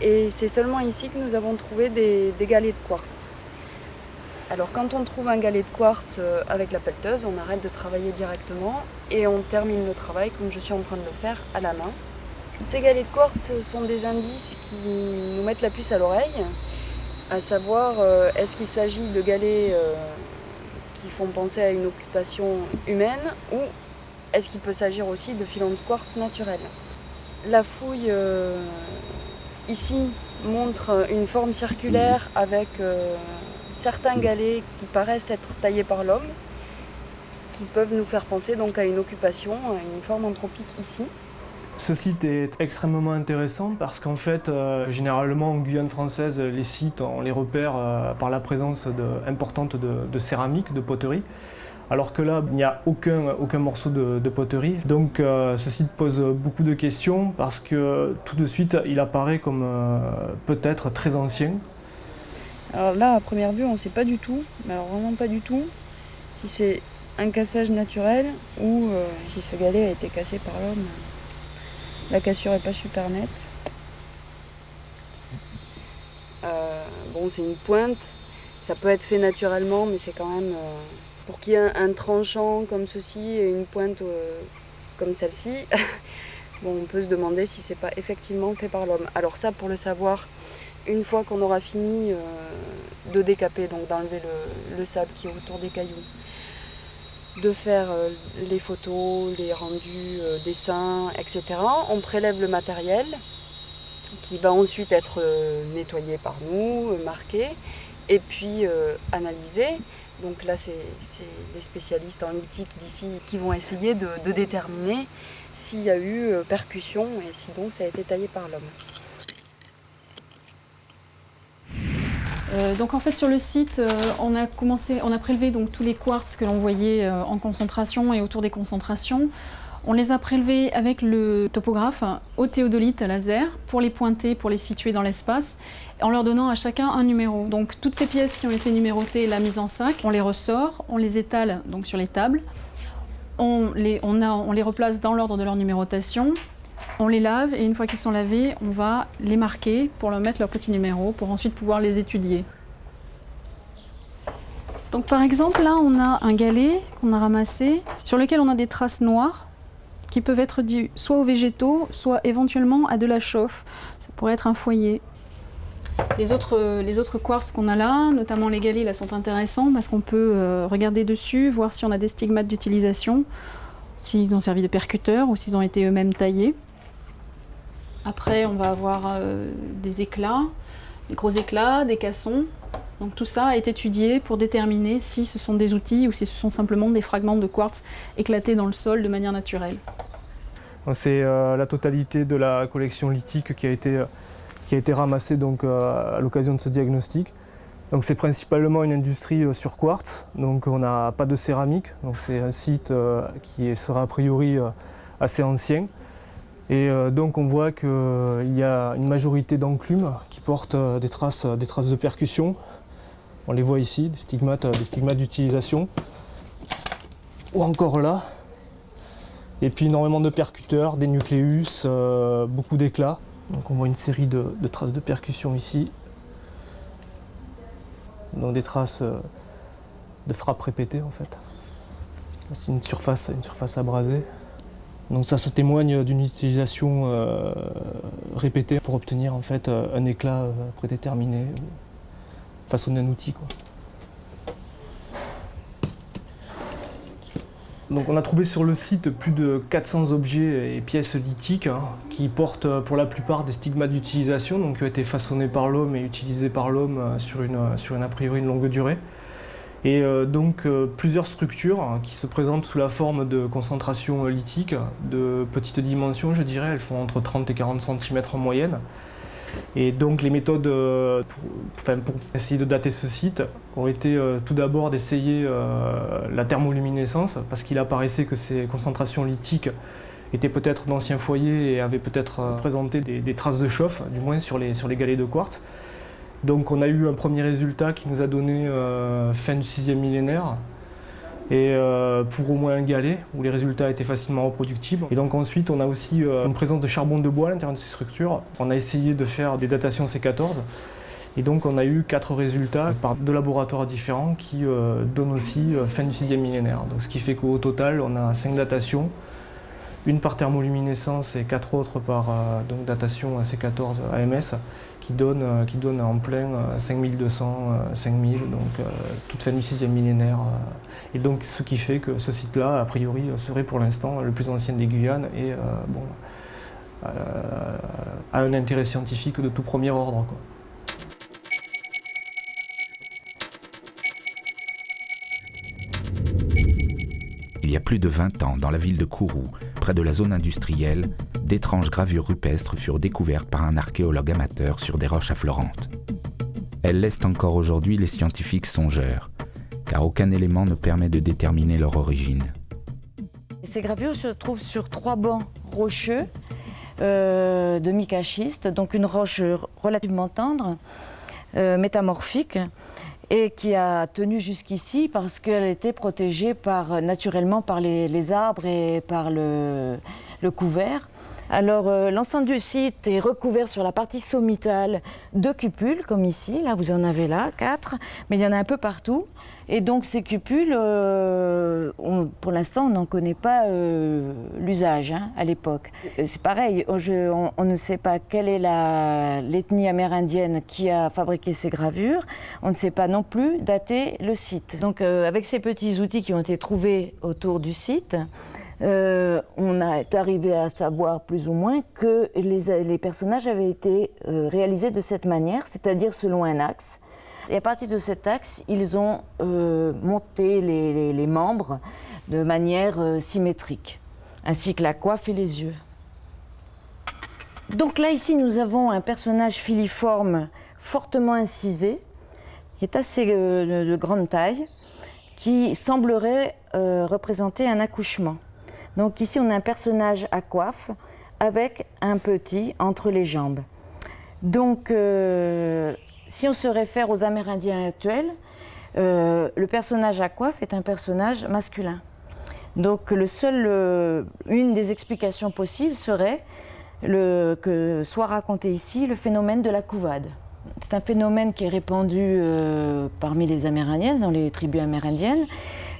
Speaker 12: Et c'est seulement ici que nous avons trouvé des galets de quartz. Alors quand on trouve un galet de quartz avec la pelleteuse, on arrête de travailler directement et on termine le travail comme je suis en train de le faire à la main. Ces galets de quartz sont des indices qui nous mettent la puce à l'oreille, à savoir est-ce qu'il s'agit de galets qui font penser à une occupation humaine ou est-ce qu'il peut s'agir aussi de filons de quartz naturels. La fouille ici montre une forme circulaire avec
Speaker 13: certains galets qui paraissent être taillés par l'homme, qui peuvent nous faire penser donc à une occupation, à une forme anthropique ici.
Speaker 14: Ce site est extrêmement intéressant parce qu'en fait, généralement en Guyane française, les sites, on les repère par la présence importante de céramique, de poterie. Alors que là, il n'y a aucun morceau de poterie. Donc ce site pose beaucoup de questions parce que tout de suite, il apparaît comme peut-être très ancien.
Speaker 13: Alors là, à première vue, on ne sait pas du tout, mais alors vraiment pas du tout, si c'est un cassage naturel ou si ce galet a été cassé par l'homme. La cassure n'est pas super nette. Bon, c'est une pointe, ça peut être fait naturellement, mais c'est quand même... pour qu'il y ait un tranchant comme ceci et une pointe comme celle-ci, bon, on peut se demander si c'est pas effectivement fait par l'homme. Alors ça, pour le savoir, une fois qu'on aura fini de décaper, donc d'enlever le sable qui est autour des cailloux, de faire les photos, les rendus, dessins, etc. On prélève le matériel qui va ensuite être nettoyé par nous, marqué, et puis analysé. Donc là, c'est les spécialistes en lithique d'ici qui vont essayer de déterminer s'il y a eu percussion et si donc ça a été taillé par l'homme.
Speaker 12: Donc en fait sur le site, on a prélevé donc tous les quartz que l'on voyait en concentration et autour des concentrations. On les a prélevés avec le topographe au théodolite à laser pour les pointer, pour les situer dans l'espace, en leur donnant à chacun un numéro. Donc toutes ces pièces qui ont été numérotées, la mise en sac, on les ressort, on les étale donc sur les tables, on les replace dans l'ordre de leur numérotation. On les lave et une fois qu'ils sont lavés, on va les marquer pour leur mettre leur petit numéro pour ensuite pouvoir les étudier. Donc par exemple, là on a un galet qu'on a ramassé sur lequel on a des traces noires qui peuvent être dues soit aux végétaux, soit éventuellement à de la chauffe. Ça pourrait être un foyer. Les autres quartz qu'on a là, notamment les galets, là, sont intéressants parce qu'on peut regarder dessus, voir si on a des stigmates d'utilisation, s'ils ont servi de percuteurs ou s'ils ont été eux-mêmes taillés. Après, on va avoir des éclats, des gros éclats, des cassons. Donc tout ça est étudié pour déterminer si ce sont des outils ou si ce sont simplement des fragments de quartz éclatés dans le sol de manière naturelle.
Speaker 14: C'est la totalité de la collection lithique qui a été ramassée donc, à l'occasion de ce diagnostic. Donc c'est principalement une industrie sur quartz, donc on n'a pas de céramique. Donc c'est un site qui sera a priori assez ancien. Et donc on voit qu'il y a une majorité d'enclumes qui portent des traces de percussion. On les voit ici, des stigmates d'utilisation. Ou encore là. Et puis énormément de percuteurs, des nucléus, beaucoup d'éclats. Donc on voit une série de traces de percussion ici. Donc des traces de frappes répétées en fait. C'est une surface abrasée. Donc ça témoigne d'une utilisation répétée pour obtenir en fait un éclat prédéterminé, façonner un outil, quoi. Donc on a trouvé sur le site plus de 400 objets et pièces lithiques qui portent pour la plupart des stigmates d'utilisation, donc qui ont été façonnés par l'homme et utilisés par l'homme sur une a priori une longue durée. Et donc plusieurs structures qui se présentent sous la forme de concentrations lithiques de petites dimensions, je dirais, elles font entre 30 et 40 cm en moyenne. Et donc les méthodes pour essayer de dater ce site ont été tout d'abord d'essayer la thermoluminescence, parce qu'il apparaissait que ces concentrations lithiques étaient peut-être d'anciens foyers et avaient peut-être présenté des traces de chauffe, du moins sur les galets de quartz. Donc on a eu un premier résultat qui nous a donné fin du 6e millénaire, et pour au moins un galet, où les résultats étaient facilement reproductibles. Et donc ensuite on a aussi une présence de charbon de bois à l'intérieur de ces structures. On a essayé de faire des datations C14, et donc on a eu 4 résultats par 2 laboratoires différents qui donnent aussi fin du 6e millénaire. Donc, ce qui fait qu'au total on a 5 datations, une par thermoluminescence et 4 autres par donc datation C14 AMS, qui donne en plein 5200, 5000, donc toute fin du 6e millénaire. Et donc ce qui fait que ce site-là, a priori, serait pour l'instant le plus ancien des Guyanes et a un intérêt scientifique de tout premier ordre, quoi.
Speaker 1: Il y a plus de 20 ans, dans la ville de Kourou, près de la zone industrielle, d'étranges gravures rupestres furent découvertes par un archéologue amateur sur des roches affleurantes. Elles laissent encore aujourd'hui les scientifiques songeurs, car aucun élément ne permet de déterminer leur origine.
Speaker 15: Ces gravures se trouvent sur 3 bancs rocheux de mica schiste, donc une roche relativement tendre, métamorphique, et qui a tenu jusqu'ici parce qu'elle était protégée naturellement par les arbres et par le couvert. Alors l'ensemble du site est recouvert sur la partie sommitale de cupules, comme ici, là vous en avez là, 4, mais il y en a un peu partout. Et donc ces cupules, pour l'instant on n'en connaît pas l'usage à l'époque. C'est pareil, on ne sait pas quelle est l'ethnie amérindienne qui a fabriqué ces gravures, on ne sait pas non plus dater le site. Donc avec ces petits outils qui ont été trouvés autour du site, on est arrivé à savoir plus ou moins que les personnages avaient été réalisés de cette manière, c'est-à-dire selon un axe. Et à partir de cet axe, ils ont monté les membres de manière symétrique, ainsi que la coiffe et les yeux. Donc là, ici, nous avons un personnage filiforme fortement incisé, qui est assez de grande taille, qui semblerait représenter un accouchement. Donc ici, on a un personnage à coiffe avec un petit entre les jambes. Donc, si on se réfère aux Amérindiens actuels, le personnage à coiffe est un personnage masculin. Donc, une des explications possibles serait que soit raconté ici le phénomène de la couvade. C'est un phénomène qui est répandu parmi les Amérindiennes, dans les tribus amérindiennes.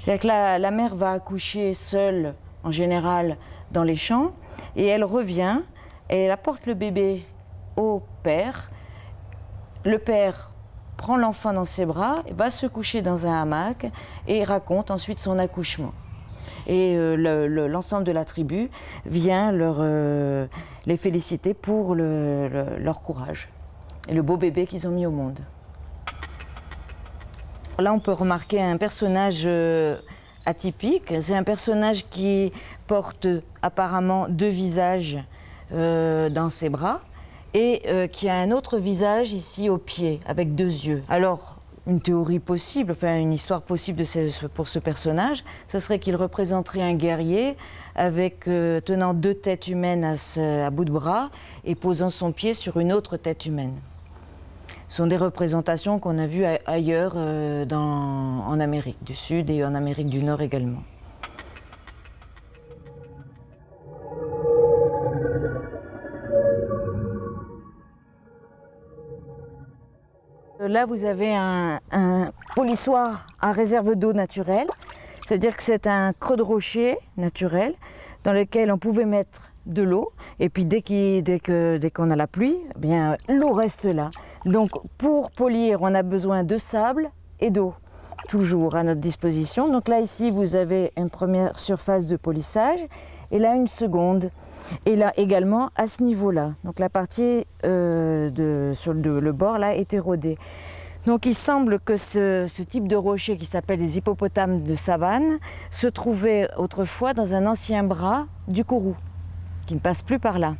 Speaker 15: C'est-à-dire que la mère va accoucher seule, en général, dans les champs, et elle revient, et elle apporte le bébé au père. Le père prend l'enfant dans ses bras, va se coucher dans un hamac et raconte ensuite son accouchement. Et l'ensemble de la tribu vient les féliciter pour leur courage et le beau bébé qu'ils ont mis au monde. Là, on peut remarquer un personnage atypique. C'est un personnage qui porte apparemment 2 visages dans ses bras et qui a un autre visage ici au pied, avec 2 yeux. Alors, une théorie possible, enfin une histoire possible pour ce personnage, ce serait qu'il représenterait un guerrier avec tenant 2 têtes humaines à bout de bras et posant son pied sur une autre tête humaine. Ce sont des représentations qu'on a vues ailleurs en Amérique du Sud et en Amérique du Nord également. Là, vous avez un polissoir à réserve d'eau naturelle, c'est-à-dire que c'est un creux de rocher naturel dans lequel on pouvait mettre de l'eau, et puis dès qu'on a la pluie, eh bien l'eau reste là. Donc pour polir, on a besoin de sable et d'eau, toujours à notre disposition. Donc là, ici, vous avez une première surface de polissage, et là une seconde. Et là également à ce niveau-là. Donc la partie sur le bord là est érodée. Donc il semble que ce type de rocher qui s'appelle les hippopotames de savane se trouvait autrefois dans un ancien bras du Kourou, qui ne passe plus par là.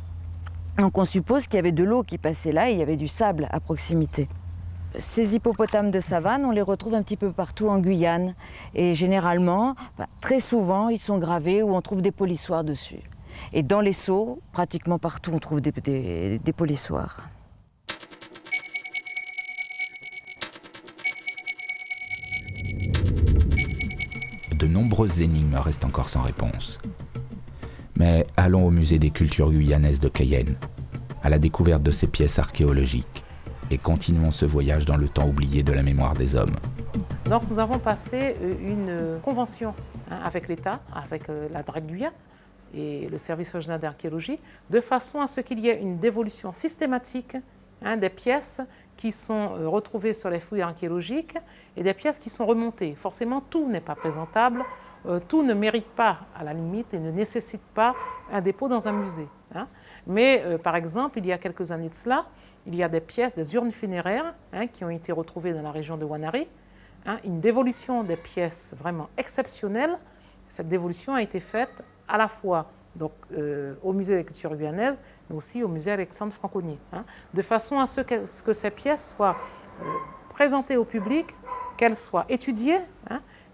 Speaker 15: Donc on suppose qu'il y avait de l'eau qui passait là et il y avait du sable à proximité. Ces hippopotames de savane, on les retrouve un petit peu partout en Guyane. Et généralement, très souvent, ils sont gravés ou on trouve des polissoirs dessus. Et dans les seaux, pratiquement partout, on trouve des polissoirs.
Speaker 1: De nombreuses énigmes restent encore sans réponse. Mais allons au musée des cultures guyanaises de Cayenne, à la découverte de ces pièces archéologiques, et continuons ce voyage dans le temps oublié de la mémoire des hommes.
Speaker 16: Donc nous avons passé une convention avec l'État, avec la DRAC Guyane, et le service régional d'archéologie, de façon à ce qu'il y ait une dévolution systématique des pièces qui sont retrouvées sur les fouilles archéologiques et des pièces qui sont remontées. Forcément, tout n'est pas présentable, tout ne mérite pas, à la limite, et ne nécessite pas un dépôt dans un musée. Mais, par exemple, il y a quelques années de cela, il y a des pièces, des urnes funéraires qui ont été retrouvées dans la région de Wanari, une dévolution des pièces vraiment exceptionnelle, Cette dévolution a été faite à la fois donc, au musée de la culture guyanaise, mais aussi au musée Alexandre Franconnier, de façon à ce que ces pièces soient présentées au public, qu'elles soient étudiées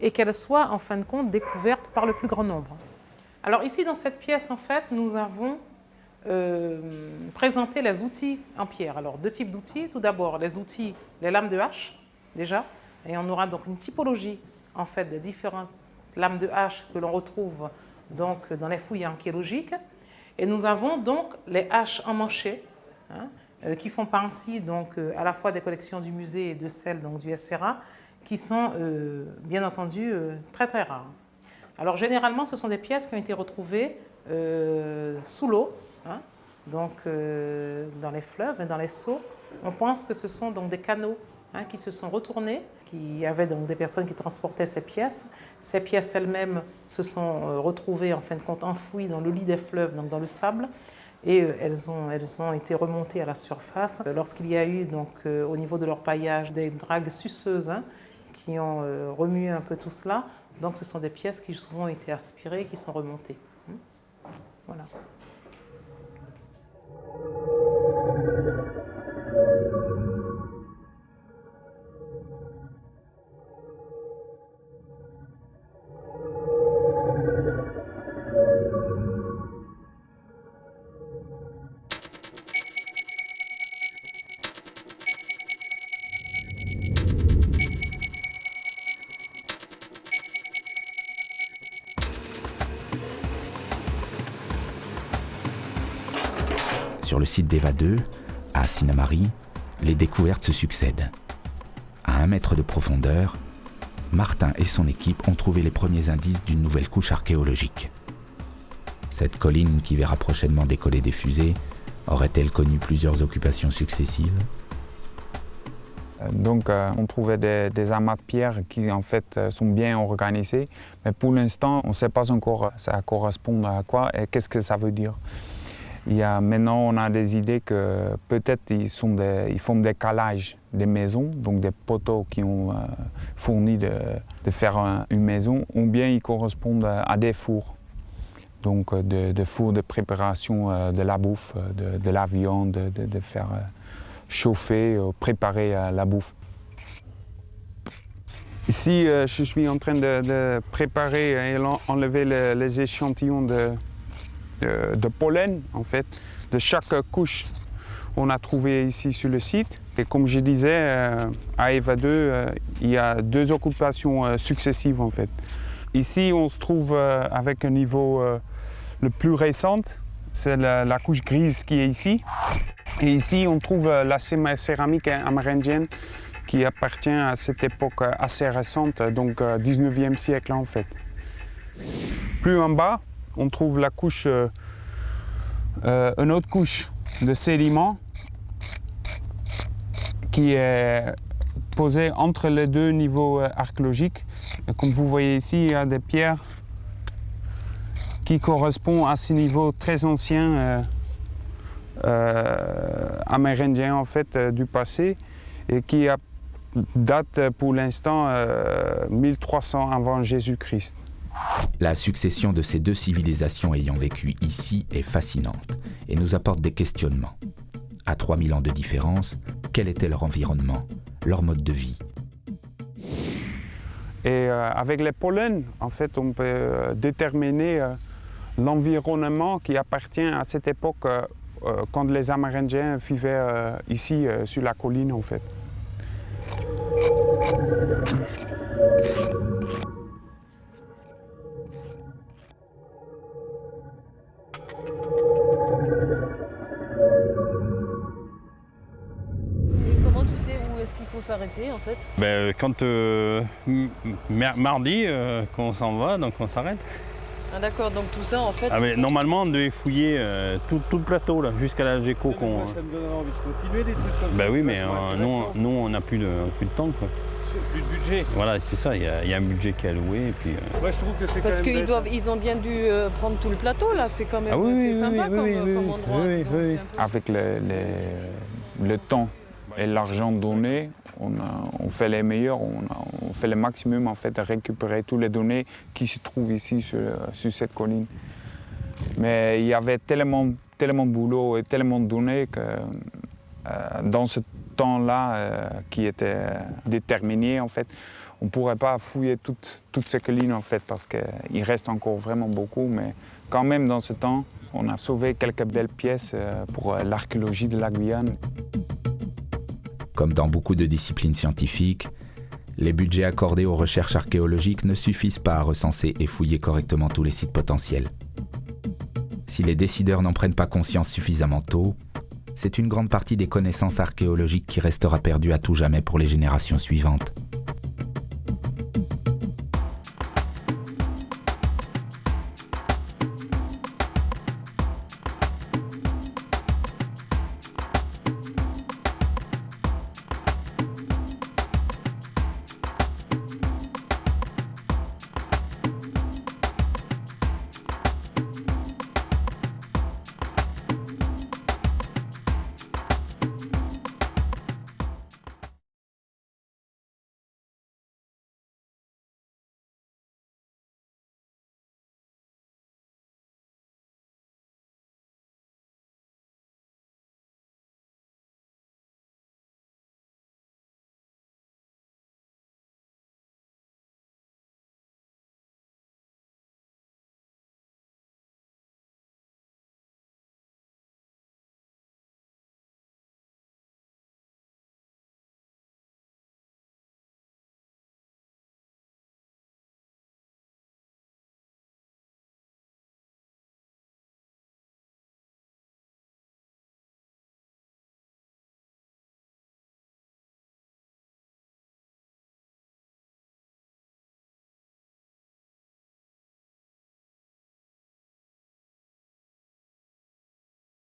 Speaker 16: et qu'elles soient en fin de compte découvertes par le plus grand nombre. Alors ici dans cette pièce en fait nous avons présenté les outils en pierre. Alors deux types d'outils, tout d'abord les outils, les lames de hache déjà, et on aura donc une typologie en fait des différentes lames de hache que l'on retrouve donc dans les fouilles archéologiques. Et nous avons donc les haches emmanchées qui font partie donc à la fois des collections du musée et de celles donc du SRA, qui sont bien entendu très très rares. Alors généralement ce sont des pièces qui ont été retrouvées sous l'eau, donc dans les fleuves et dans les seaux. On pense que ce sont donc des canaux qui se sont retournés, qui avaient donc des personnes qui transportaient ces pièces. Ces pièces elles-mêmes se sont retrouvées en fin de compte enfouies dans le lit des fleuves, donc dans le sable, et elles ont été remontées à la surface lorsqu'il y a eu donc au niveau de leur paillage des dragues suceuses qui ont remué un peu tout cela. Donc ce sont des pièces qui souvent ont été aspirées et qui sont remontées. Voilà.
Speaker 1: Sur le site d'Eva 2, à Sinnamary, les découvertes se succèdent. À 1 mètre de profondeur, Martin et son équipe ont trouvé les premiers indices d'une nouvelle couche archéologique. Cette colline qui verra prochainement décoller des fusées aurait-elle connu plusieurs occupations successives ?
Speaker 17: Donc on trouvait des amas de pierres qui en fait sont bien organisés, mais pour l'instant on ne sait pas encore ça correspond à quoi et qu'est-ce que ça veut dire. Maintenant, on a des idées que peut-être ils font des calages des maisons, donc des poteaux qui ont fourni de faire une maison, ou bien ils correspondent à des fours, donc de fours de préparation de la bouffe, de la viande, de faire chauffer, préparer la bouffe. Ici, je suis en train de préparer et enlever les échantillons de pollen, en fait, de chaque couche qu'on a trouvé ici sur le site. Et comme je disais, à Eva 2, il y a 2 occupations successives, en fait. Ici, on se trouve avec un niveau le plus récent, c'est la couche grise qui est ici. Et ici, on trouve la céramique amérindienne qui appartient à cette époque assez récente, donc 19e siècle, en fait. Plus en bas, on trouve la couche, une autre couche de sédiments qui est posée entre les 2 niveaux archéologiques. Et comme vous voyez ici, il y a des pierres qui correspondent à ces niveaux très anciens amérindiens en fait, du passé et qui datent pour l'instant 1300 avant Jésus-Christ.
Speaker 1: La succession de ces 2 civilisations ayant vécu ici est fascinante et nous apporte des questionnements. À 3000 ans de différence, quel était leur environnement, leur mode de vie ?
Speaker 17: Et avec les pollens, en fait, on peut déterminer l'environnement qui appartient à cette époque quand les Amérindiens vivaient ici sur la colline, en fait.
Speaker 10: S'arrêter en fait?
Speaker 9: Quand mardi, quand on s'en va, donc on s'arrête.
Speaker 10: Ah d'accord, donc tout ça en fait...
Speaker 9: Normalement on devait fouiller tout le plateau là, jusqu'à la GECO.
Speaker 7: Ça me donnerait envie de continuer des trucs comme ça.
Speaker 9: Oui, mais nous on n'a plus de temps quoi.
Speaker 7: Plus de budget.
Speaker 9: Voilà, c'est ça, il y a un budget qui est alloué et puis...
Speaker 7: Moi je trouve que c'est
Speaker 10: parce qu'ils ont bien dû prendre tout le plateau là, c'est quand même sympa comme endroit.
Speaker 17: Avec le temps et l'argent donné, on fait les meilleurs, on fait le maximum en fait de récupérer toutes les données qui se trouvent ici sur cette colline. Mais il y avait tellement de boulot et tellement de données que dans ce temps-là qui était déterminé en fait, on ne pourrait pas fouiller toutes ces collines en fait parce qu'il reste encore vraiment beaucoup, mais quand même dans ce temps, on a sauvé quelques belles pièces pour l'archéologie de la Guyane.
Speaker 1: Comme dans beaucoup de disciplines scientifiques, les budgets accordés aux recherches archéologiques ne suffisent pas à recenser et fouiller correctement tous les sites potentiels. Si les décideurs n'en prennent pas conscience suffisamment tôt, c'est une grande partie des connaissances archéologiques qui restera perdue à tout jamais pour les générations suivantes.